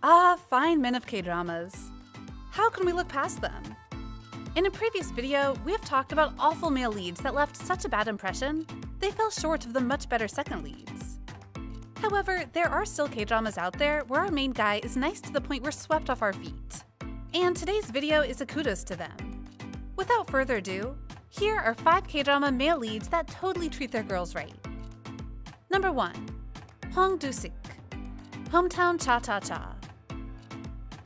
Ah, fine men of K-dramas. How can we look past them? In a previous video, we have talked about awful male leads that left such a bad impression, they fell short of the much better second leads. However, there are still K-dramas out there where our main guy is nice to the point we're swept off our feet. And today's video is a kudos to them. Without further ado, here are 5 K-drama male leads that totally treat their girls right. Number 1. Huang Gyungsik, Hometown Cha-Cha-Cha.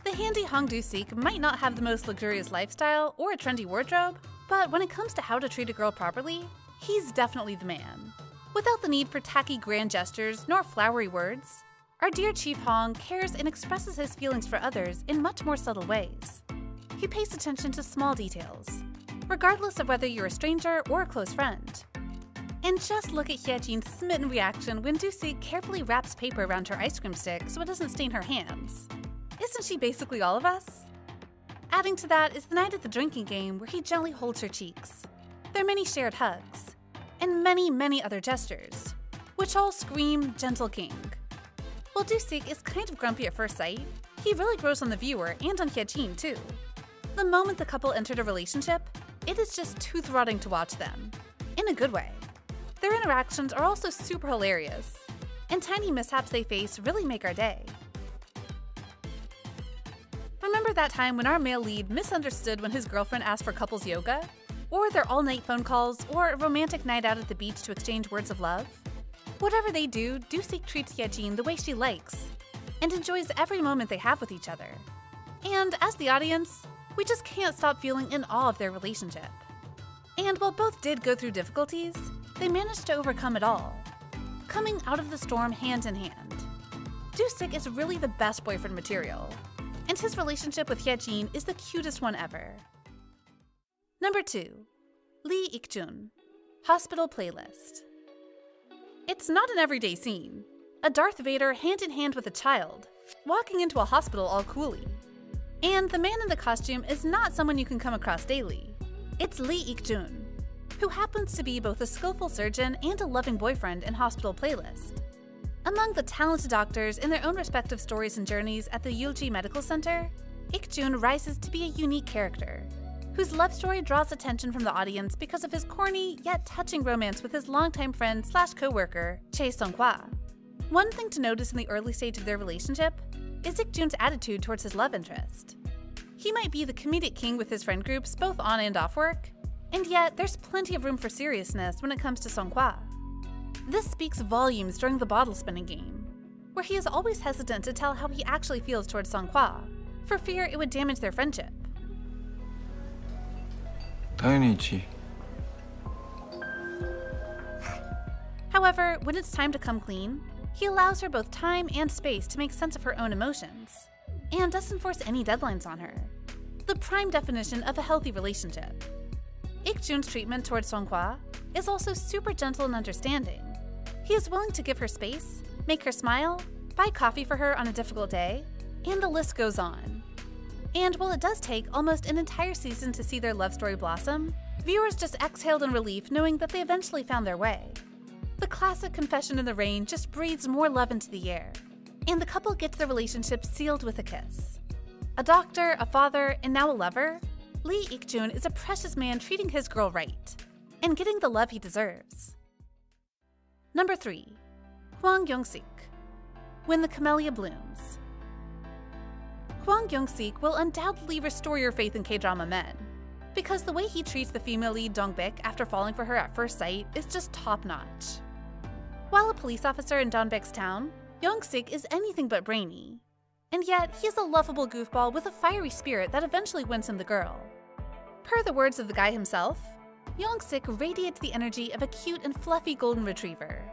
The handy Huang Gyungsik might not have the most luxurious lifestyle or a trendy wardrobe, but when it comes to how to treat a girl properly, he's definitely the man. Without the need for tacky grand gestures nor flowery words, our dear Chief Hong cares and expresses his feelings for others in much more subtle ways. He pays attention to small details, regardless of whether you're a stranger or a close friend. And just look at Ikjun's smitten reaction when Dusuk carefully wraps paper around her ice cream stick so it doesn't stain her hands. Isn't she basically all of us? Adding to that is the night at the drinking game where he gently holds her cheeks, their many shared hugs, and many other gestures, which all scream gentle king. While Dusuk is kind of grumpy at first sight, he really grows on the viewer and on Ikjun too. The moment the couple entered a relationship, it is just tooth-rotting to watch them, in a good way. Their interactions are also super hilarious, and tiny mishaps they face really make our day. Remember that time when our male lead misunderstood when his girlfriend asked for couples yoga? Or their all-night phone calls, or a romantic night out at the beach to exchange words of love? Whatever they do, Dusuk treats Ikjun the way she likes, and enjoys every moment they have with each other. And as the audience, we just can't stop feeling in awe of their relationship. And while both did go through difficulties, they managed to overcome it all, coming out of the storm hand in hand. Dusuk is really the best boyfriend material, and his relationship with Ikjun is the cutest one ever. Number 2. Ikjun, Hospital Playlist. It's not an everyday scene. A Darth Vader hand in hand with a child, walking into a hospital all coolly. And the man in the costume is not someone you can come across daily. It's Ikjun, who happens to be both a skillful surgeon and a loving boyfriend in Hospital Playlist. Among the talented doctors in their own respective stories and journeys at the Yulji Medical Center, Ikjun rises to be a unique character, whose love story draws attention from the audience because of his corny yet touching romance with his longtime friend / co-worker, Chae Sung-hwa. One thing to notice in the early stage of their relationship is Ikjun's attitude towards his love interest. He might be the comedic king with his friend groups both on and off work, and yet there's plenty of room for seriousness when it comes to Sung-hwa. This speaks volumes during the bottle spinning game, where he is always hesitant to tell how he actually feels towards Sung-hwa, for fear it would damage their friendship. 당연히지. However, when it's time to come clean, he allows her both time and space to make sense of her own emotions, and doesn't force any deadlines on her. The prime definition of a healthy relationship. Ikjun's treatment towards Sung-hwa is also super gentle and understanding. He is willing to give her space, make her smile, buy coffee for her on a difficult day, and the list goes on. And while it does take almost an entire season to see their love story blossom, viewers just exhaled in relief knowing that they eventually found their way. The classic confession in the rain just breathes more love into the air, and the couple gets their relationship sealed with a kiss. A doctor, a father, and now a lover, Ikjun is a precious man treating his girl right, and getting the love he deserves. Number 3. Huang Gyungsik, When the Camellia Blooms. Huang Gyungsik will undoubtedly restore your faith in K-drama men, because the way he treats the female lead Dongbik after falling for her at first sight is just top-notch. While a police officer in Dongbik's town, Gyungsik is anything but brainy, and yet he is a lovable goofball with a fiery spirit that eventually wins him the girl. Per the words of the guy himself, Gyungsik radiates the energy of a cute and fluffy golden retriever.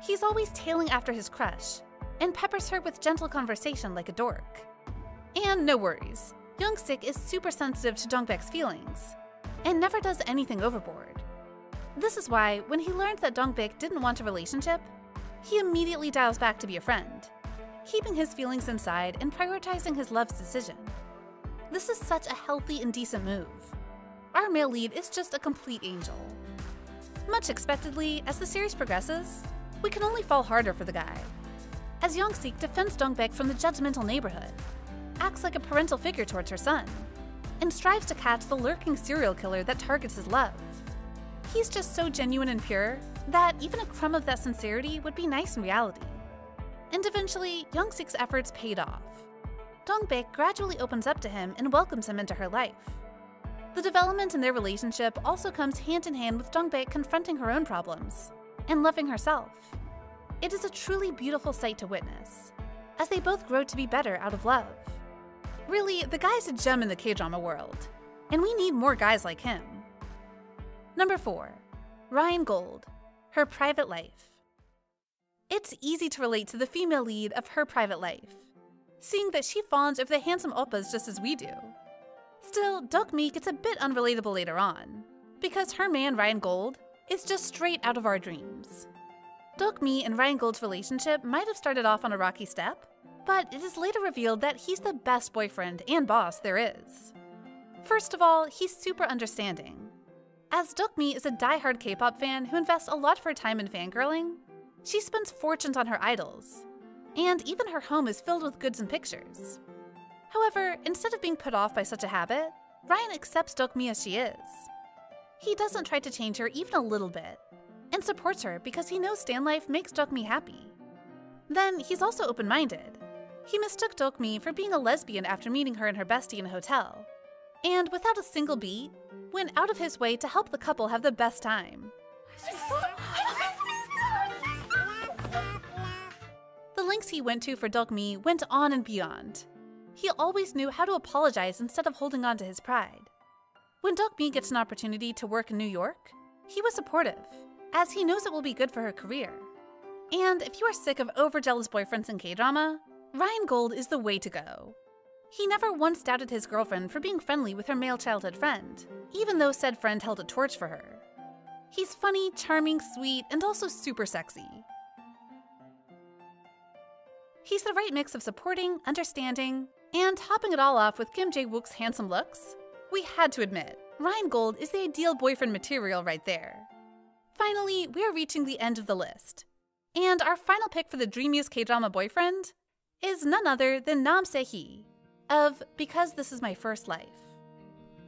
He's always tailing after his crush, and peppers her with gentle conversation like a dork. And no worries, Gyungsik is super sensitive to Dongbek's feelings, and never does anything overboard. This is why, when he learned that Dongbik didn't want a relationship, he immediately dials back to be a friend, keeping his feelings inside and prioritizing his love's decision. This is such a healthy and decent move. Our male lead is just a complete angel. Much expectedly, as the series progresses, we can only fall harder for the guy. as Gyungsik defends Dongbaek from the judgmental neighborhood, acts like a parental figure towards her son, and strives to catch the lurking serial killer that targets his love. He's just so genuine and pure that even a crumb of that sincerity would be nice in reality. And eventually, Gyungsik's efforts paid off. Dongbaek gradually opens up to him and welcomes him into her life. The development in their relationship also comes hand in hand with Dongbaek confronting her own problems and loving herself. It is a truly beautiful sight to witness, as they both grow to be better out of love. Really, the guy's a gem in the K-drama world, and we need more guys like him. Number 4. Ryan Gold, Her Private Life. It's easy to relate to the female lead of Her Private Life, seeing that she fawns over the handsome oppas just as we do. Still, Dokmi gets a bit unrelatable later on, because her man Ryan Gold is just straight out of our dreams. Dokmi and Ryan Gold's relationship might have started off on a rocky step, but it is later revealed that he's the best boyfriend and boss there is. First of all, he's super understanding. As Dokmi is a die-hard K-pop fan who invests a lot of her time in fangirling, she spends fortunes on her idols, and even her home is filled with goods and pictures. However, instead of being put off by such a habit, Ryan accepts Dokmi as she is. He doesn't try to change her even a little bit, and supports her because he knows stan life makes Dokmi happy. Then, he's also open-minded. He mistook Dokmi for being a lesbian after meeting her and her bestie in a hotel, and without a single beat, went out of his way to help the couple have the best time. The lengths he went to for Dokmi went on and beyond. He always knew how to apologize instead of holding on to his pride. When Dokmi gets an opportunity to work in New York, he was supportive, as he knows it will be good for her career. And if you are sick of overjealous boyfriends in K-drama, Ryan Gold is the way to go. He never once doubted his girlfriend for being friendly with her male childhood friend, even though said friend held a torch for her. He's funny, charming, sweet, and also super sexy. He's the right mix of supporting, understanding, and topping it all off with Kim Jae-wook's handsome looks. We had to admit, Ryan Gold is the ideal boyfriend material right there. Finally, we are reaching the end of the list. And our final pick for the dreamiest K-drama boyfriend is none other than Nam Se-hee of Because This Is My First Life.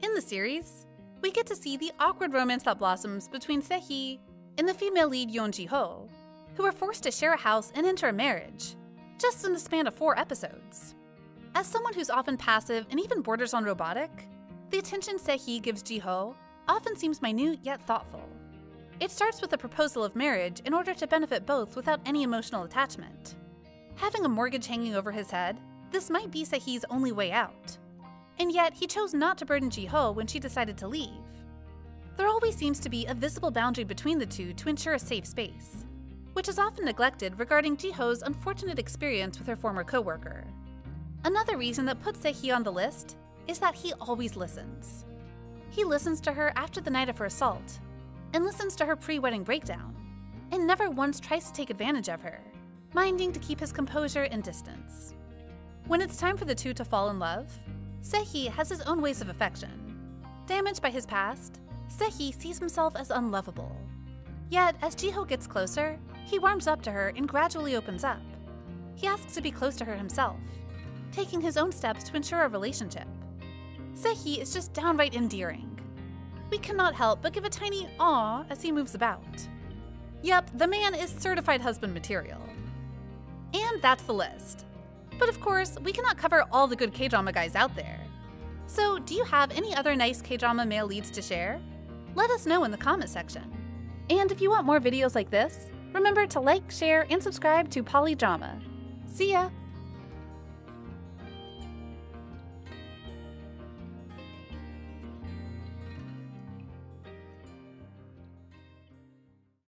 In the series, we get to see the awkward romance that blossoms between Se-hee and the female lead Yeon Ji-ho, who are forced to share a house and enter a marriage, just in the span of 4 episodes. As someone who's often passive and even borders on robotic, the attention Se-hee gives Ji-ho often seems minute yet thoughtful. It starts with a proposal of marriage in order to benefit both without any emotional attachment. Having a mortgage hanging over his head, this might be Se-hee's only way out. And yet, he chose not to burden Ji-ho when she decided to leave. There always seems to be a visible boundary between the two to ensure a safe space, which is often neglected regarding Ji-ho's unfortunate experience with her former coworker. Another reason that puts Se-hee on the list is that he always listens. He listens to her after the night of her assault, and listens to her pre-wedding breakdown, and never once tries to take advantage of her, minding to keep his composure and distance. When it's time for the two to fall in love, Se-hee has his own ways of affection. Damaged by his past, Se-hee sees himself as unlovable. Yet, as Ji-ho gets closer, he warms up to her and gradually opens up. He asks to be close to her himself, taking his own steps to ensure a relationship. Se-hee is just downright endearing. We cannot help but give a tiny "aw" as he moves about. Yep, the man is certified husband material. And that's the list. But of course, we cannot cover all the good K-drama guys out there. So, do you have any other nice K-drama male leads to share? Let us know in the comment section. And if you want more videos like this, remember to like, share, and subscribe to bbalidrama. See ya!